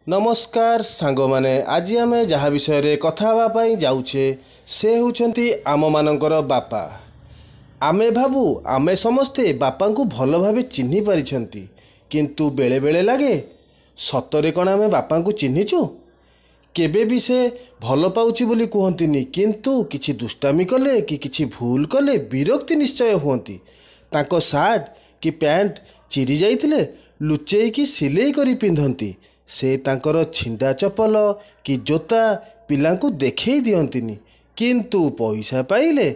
नमस्कार सांग माने आज आम जहाँ विषय कथा हाँवाई जाऊे से होउछंती आम मानकर बापा। आमे भाबू आमे समस्ते बापा को भल भावे चिन्हि पारिछंती, किंतु बेले बेले लगे सतरे कण आमे बापा को चिन्हिचु। केबे भी से भल पाउची बोली कहंतीनी, किंतु किछि दुष्टामी कले कि किछि भूल कले विरक्ति निश्चय हुअंती। तांको सार्ट कि पैंट चिरी जाइथिले लुचेई कि सिलेई करी पिंधंती। से तांकर छिंडा चपल कि जोता पिलांकु देखई दियंतिनी, किंतु पैसा पाइले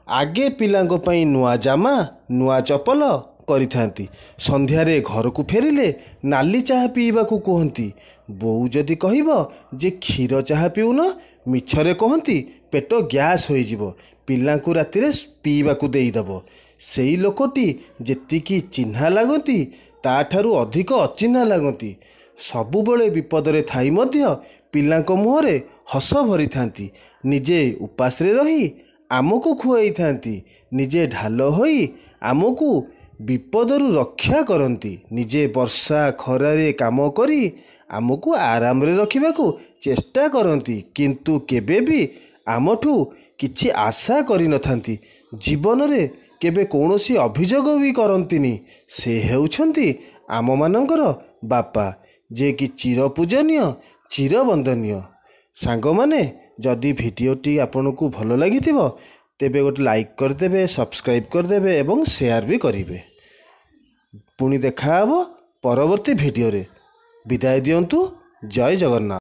आगे पिलांको पई नुआ जामा नुआ चपल करिथांती। संध्यारे घर को फेरिले नाली चाहा पीवाकू कहंती। बोऊ जदि कहब जे क्षीर चाहा पीउन मिछरे कहंती पेट गैस होई जिवो, पिलांकु रातिरे पीवाकू देईदब। सेई लोकटी जेतिकी चिन्हा लागती ताठारु अधिक अचिन्हा लागती। सबुबले विपदरे थाई मध्य पिलांको मुहरे हस भरी थांती। निजे उपासरे रही आमको खुआई थांती, निजे ढाल होई आमको विपदरु रक्षा करती। निजे वर्षा खरारे काम करी आमको आराम रे रखिबाकू चेष्टा करती, किंतु केबे भी आमठू किछि आशा करि नथांती। जीवन रे केबे कौनसी अभियोग भी करंतिनी। से हेउछंती आम मानकर बापा, जे कि चिर पूजनीय चिर वंदनीय। सांग माने जदि भिडियोटी आपनकु भल लागिथिबो तेबे गोटे लाइक करदेबे, सब्सक्राइब करदेबे एवं शेयर भी करिवे। पुणी देखा हबो परवर्ती भिडियो रे। विदाय दियंतु। जय जगन्नाथ।